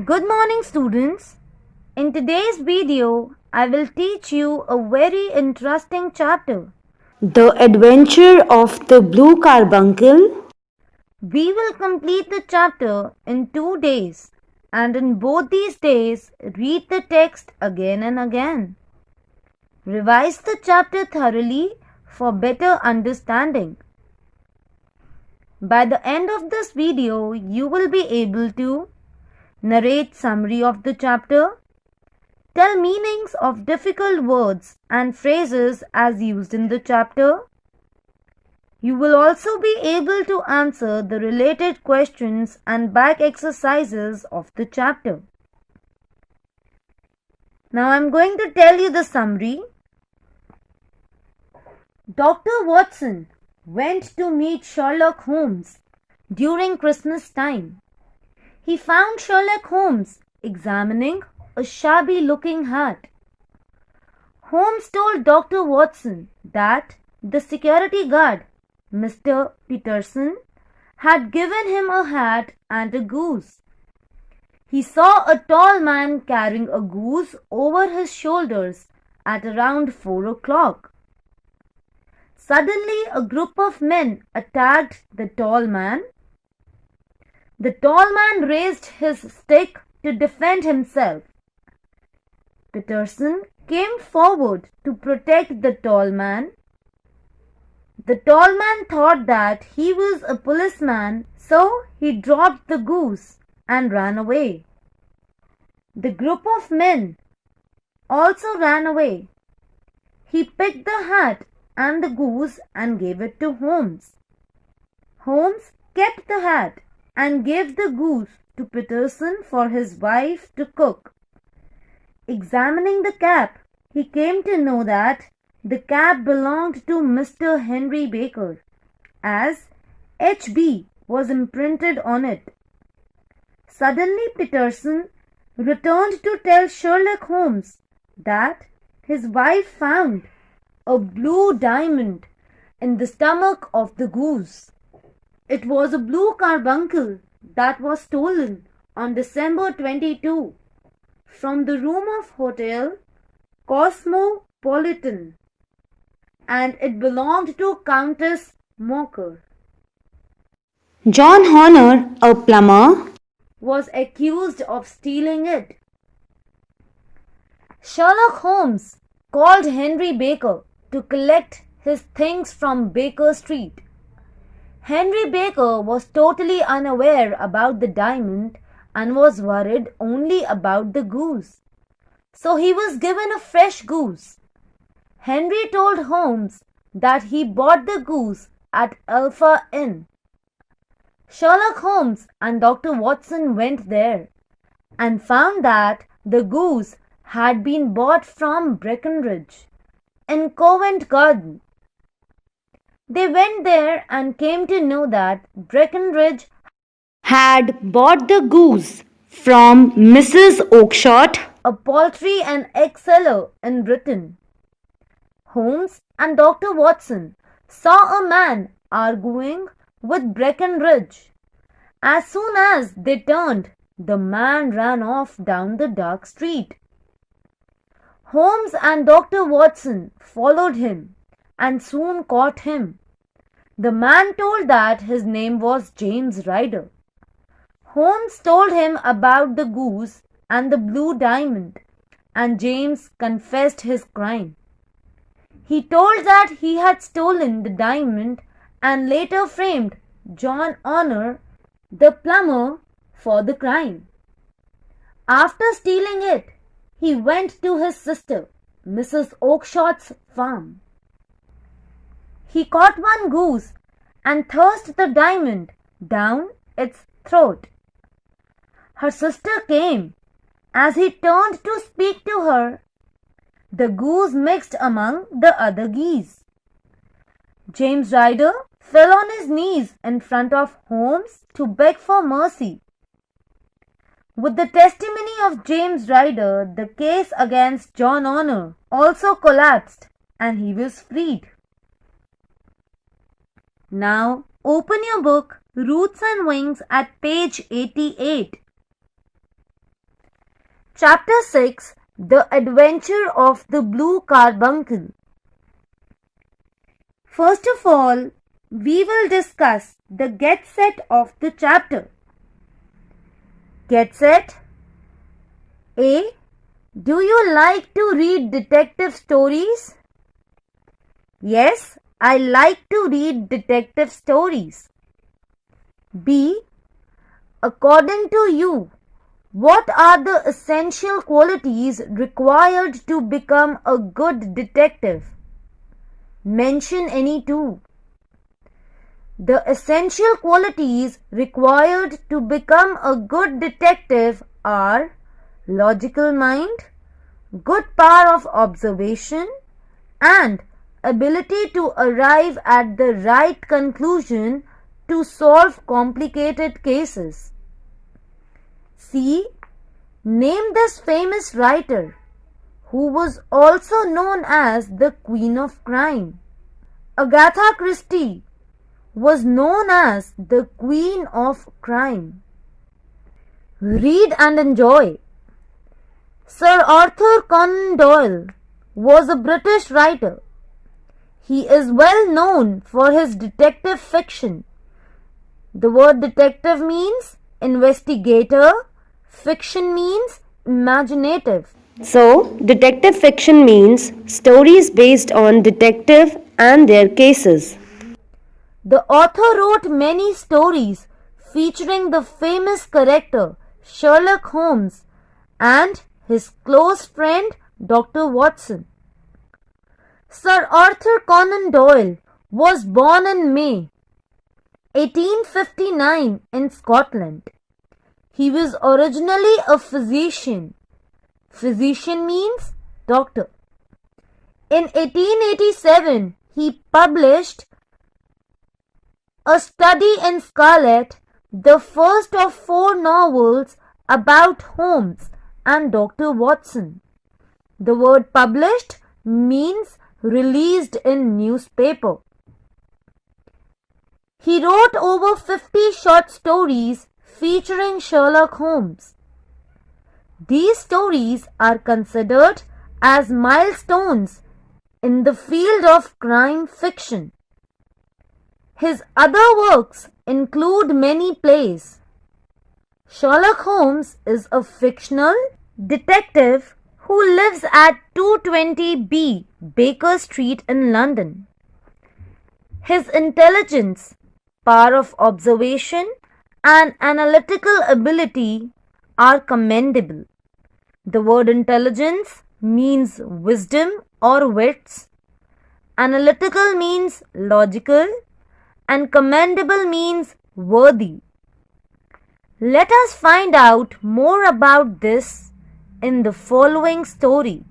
Good morning, students. In today's video, I will teach you a very interesting chapter. The Adventure of the Blue Carbuncle. We will complete the chapter in 2 days, and in both these days, read the text again and again. Revise the chapter thoroughly for better understanding. By the end of this video, you will be able to narrate summary of the chapter, tell meanings of difficult words and phrases as used in the chapter. You will also be able to answer the related questions and back exercises of the chapter. Now I am going to tell you the summary. Dr. Watson went to meet Sherlock Holmes during Christmas time. He found Sherlock Holmes examining a shabby-looking hat. Holmes told Dr. Watson that the security guard, Mr. Peterson, had given him a hat and a goose. He saw a tall man carrying a goose over his shoulders at around 4 o'clock. Suddenly, a group of men attacked the tall man. The tall man raised his stick to defend himself. Peterson came forward to protect the tall man. The tall man thought that he was a policeman, so he dropped the goose and ran away. The group of men also ran away. He picked the hat and the goose and gave it to Holmes. Holmes kept the hat and gave the goose to Peterson for his wife to cook. Examining the cap, he came to know that the cap belonged to Mr. Henry Baker, as H.B. was imprinted on it. Suddenly Peterson returned to tell Sherlock Holmes that his wife found a blue diamond in the stomach of the goose. It was a blue carbuncle that was stolen on December 22 from the room of Hotel Cosmopolitan, and it belonged to Countess Mocker. John Honor, a plumber. Was accused of stealing it. Sherlock Holmes called Henry Baker to collect his things from Baker Street. Henry Baker was totally unaware about the diamond and was worried only about the goose. So he was given a fresh goose. Henry told Holmes that he bought the goose at Alpha Inn. Sherlock Holmes and Dr. Watson went there and found that the goose had been bought from Breckenridge in Covent Garden. They went there and came to know that Breckenridge Had bought the goose from Mrs. Oakshott. a poultry and egg seller in Britain. Holmes and Dr. Watson saw a man arguing with Breckenridge. As soon as they turned, the man ran off down the dark street. Holmes and Dr. Watson followed him and soon caught him. The man told that his name was James Ryder. Holmes told him about the goose and the blue diamond, and James confessed his crime. He told that he had stolen the diamond and later framed John Honor, the plumber, for the crime. After stealing it, he went to his sister, Mrs. Oakshott's farm. He caught one goose and thrust the diamond down its throat. Her sister came. As he turned to speak to her, the goose mixed among the other geese. James Ryder fell on his knees in front of Holmes to beg for mercy. With the testimony of James Ryder, the case against John Honor also collapsed and he was freed. Now open your book Roots and Wings at page 88. Chapter 6, The Adventure of the Blue Carbuncle. First of all, we will discuss the get set of the chapter. Get set. A. Do you like to read detective stories? Yes, I like to read detective stories. B. According to you, what are the essential qualities required to become a good detective? Mention any two. The essential qualities required to become a good detective are logical mind, good power of observation, and ability to arrive at the right conclusion to solve complicated cases. C. Name this famous writer who was also known as the Queen of Crime. Agatha Christie was known as the Queen of Crime. Read and enjoy. Sir Arthur Conan Doyle was a British writer. He is well known for his detective fiction. The word detective means investigator. Fiction means imaginative. So, detective fiction means stories based on detective and their cases. The author wrote many stories featuring the famous character Sherlock Holmes and his close friend Dr. Watson. Sir Arthur Conan Doyle was born in May 1859 in Scotland. He was originally a physician. Physician means doctor. In 1887, he published A Study in Scarlet, the first of 4 novels about Holmes and Dr. Watson. The word published means released in newspaper. He wrote over 50 short stories featuring Sherlock Holmes. These stories are considered as milestones in the field of crime fiction. His other works include many plays. Sherlock Holmes is a fictional detective who lives at 220B Baker Street in London. His intelligence, power of observation, and analytical ability are commendable. The word intelligence means wisdom or wits. Analytical means logical, and commendable means worthy. Let us find out more about this in the following story.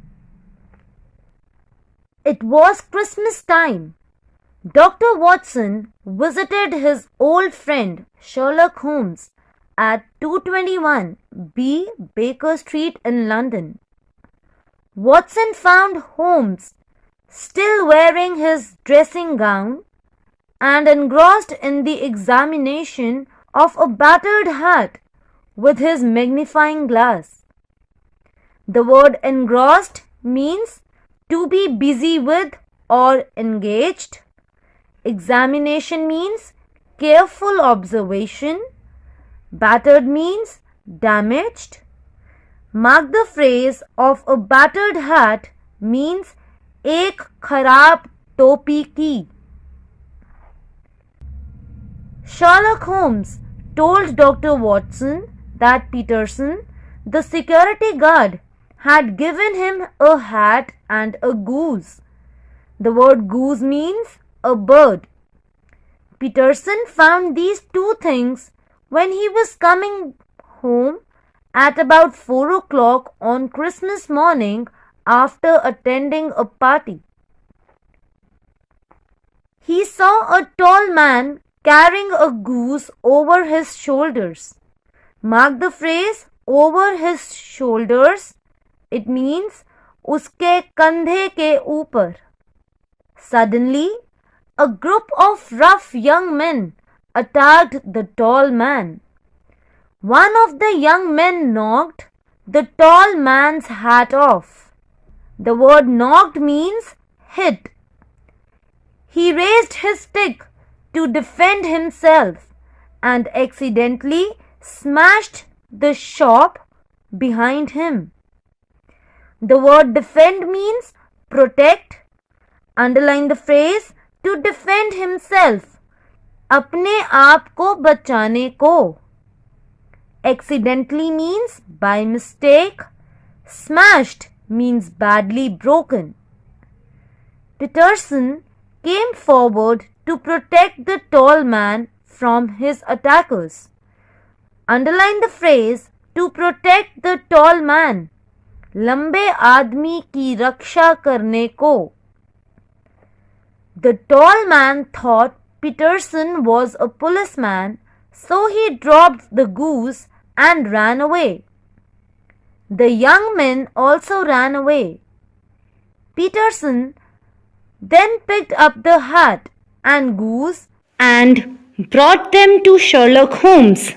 It was Christmas time. Dr. Watson visited his old friend Sherlock Holmes at 221B Baker Street in London. Watson found Holmes still wearing his dressing gown and engrossed in the examination of a battered hat with his magnifying glass. The word engrossed means to be busy with or engaged. Examination means careful observation. Battered means damaged. Mark the phrase of a battered hat means एक खराब टोपी की. Sherlock Holmes told Dr. Watson that Peterson, the security guard, had given him a hat and a goose. The word goose means a bird. Peterson found these two things when he was coming home at about 4 o'clock on Christmas morning after attending a party. He saw a tall man carrying a goose over his shoulders. Mark the phrase over his shoulders. It means उसके कंधे के ऊपर. Suddenly, a group of rough young men attacked the tall man. One of the young men knocked the tall man's hat off. The word knocked means hit. He raised his stick to defend himself and accidentally smashed the shop behind him. The word defend means protect. Underline the phrase to defend himself. अपने आप को बचाने को. Accidentally means by mistake. Smashed means badly broken. Peterson came forward to protect the tall man from his attackers. Underline the phrase to protect the tall man. लंबे आदमी की रक्षा करने को. The tall man thought Peterson was a policeman, so he dropped the goose and ran away. The young men also ran away. Peterson then picked up the hat and goose and brought them to Sherlock Holmes.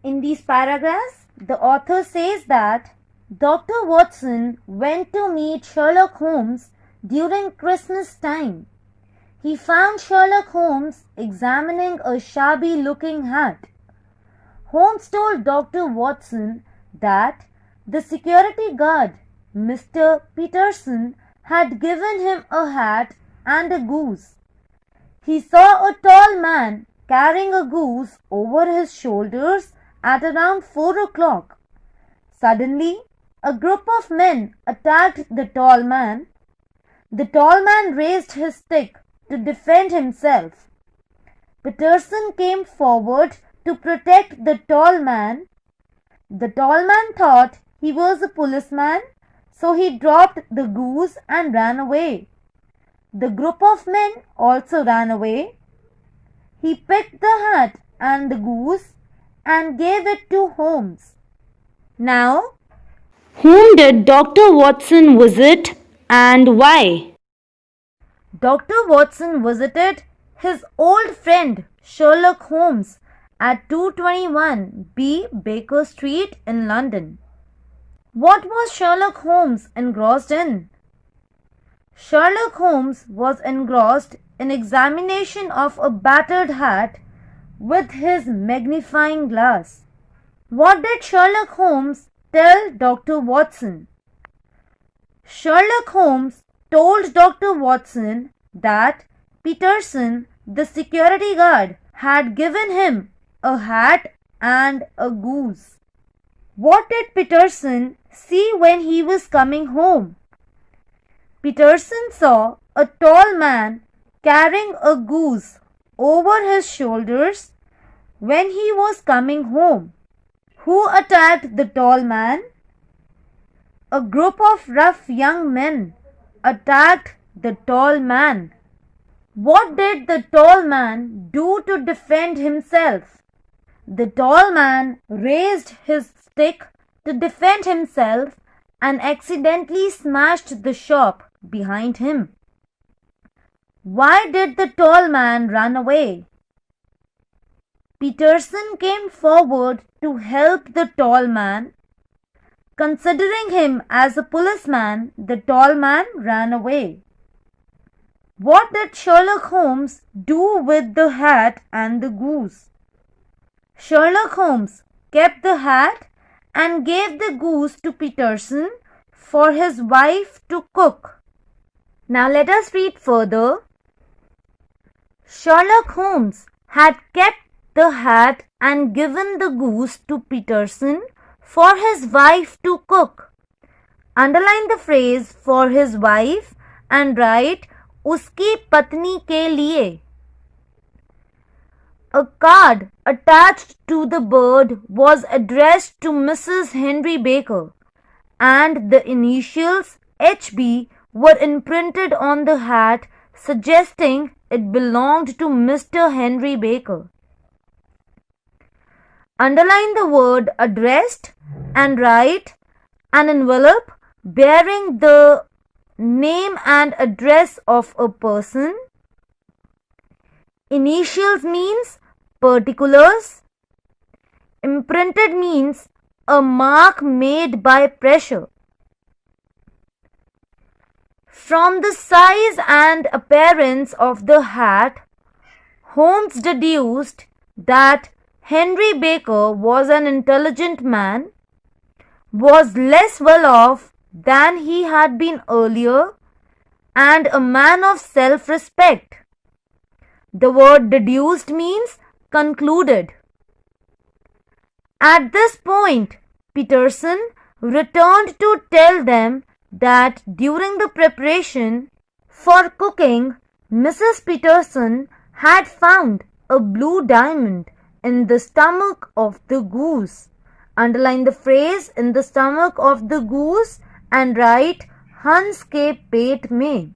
In these paragraphs, the author says that Dr. Watson went to meet Sherlock Holmes during Christmas time. He found Sherlock Holmes examining a shabby-looking hat. Holmes told Dr. Watson that the security guard, Mr. Peterson, had given him a hat and a goose. He saw a tall man carrying a goose over his shoulders at around 4 o'clock. Suddenly, a group of men attacked the tall man. The tall man raised his stick to defend himself. Peterson came forward to protect the tall man. The tall man thought he was a policeman, so he dropped the goose and ran away. The group of men also ran away. He picked the hat and the goose and gave it to Holmes. Now, whom did Dr. Watson visit and why? Dr. Watson visited his old friend Sherlock Holmes at 221 B. Baker Street in London. What was Sherlock Holmes engrossed in? Sherlock Holmes was engrossed in examination of a battered hat with his magnifying glass. What did Sherlock Holmes tell Dr. Watson? Sherlock Holmes told Dr. Watson that Peterson, the security guard, had given him a hat and a goose. What did Peterson see when he was coming home? Peterson saw a tall man carrying a goose over his shoulders when he was coming home. Who attacked the tall man? A group of rough young men attacked the tall man. What did the tall man do to defend himself? The tall man raised his stick to defend himself and accidentally smashed the shop behind him. Why did the tall man run away? Peterson came forward to help the tall man. Considering him as a policeman, the tall man ran away. What did Sherlock Holmes do with the hat and the goose? Sherlock Holmes kept the hat and gave the goose to Peterson for his wife to cook. Now let us read further. Sherlock Holmes had kept the hat and given the goose to Peterson for his wife to cook. Underline the phrase for his wife and write उसकी पत्नी के लिए. A card attached to the bird was addressed to Mrs. Henry Baker, and the initials HB were imprinted on the hat, suggesting it belonged to Mr. Henry Baker. Underline the word addressed and write an envelope bearing the name and address of a person. Initials means particulars. Imprinted means a mark made by pressure. From the size and appearance of the hat, Holmes deduced that Henry Baker was an intelligent man, was less well off than he had been earlier, and a man of self-respect. The word deduced means concluded. At this point, Peterson returned to tell them that during the preparation for cooking, Mrs. Peterson had found a blue diamond in the stomach of the goose. Underline the phrase "in the stomach of the goose" and write "Hans ke pet mein."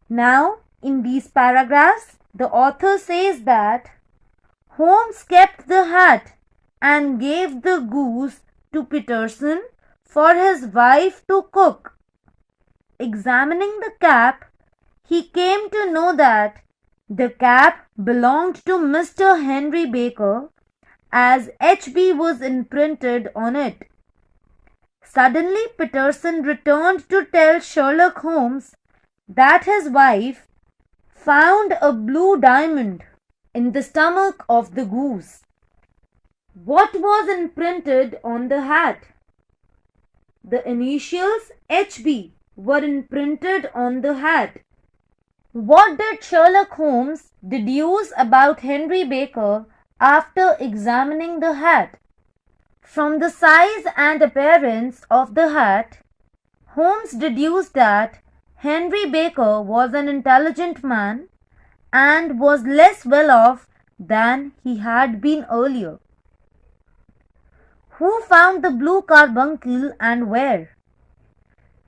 Now, in these paragraphs, the author says that Holmes kept the hat and gave the goose to Peterson for his wife to cook. Examining the cap, he came to know that the cap belonged to Mr. Henry Baker, as HB was imprinted on it. Suddenly, Peterson returned to tell Sherlock Holmes that his wife found a blue diamond in the stomach of the goose. What was imprinted on the hat? The initials HB were imprinted on the hat. What did Sherlock Holmes deduce about Henry Baker after examining the hat? From the size and appearance of the hat, Holmes deduced that Henry Baker was an intelligent man and was less well off than he had been earlier. Who found the blue carbuncle and where?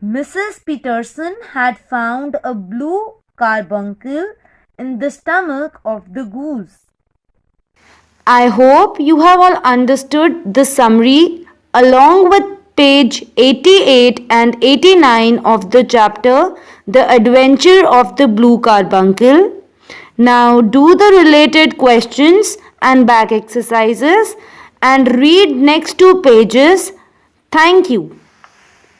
Mrs. Peterson had found a blue carbuncle in the stomach of the goose. I hope you have all understood the summary along with page 88 and 89 of the chapter The Adventure of the Blue Carbuncle. Now do the related questions and back exercises and read next two pages. Thank you.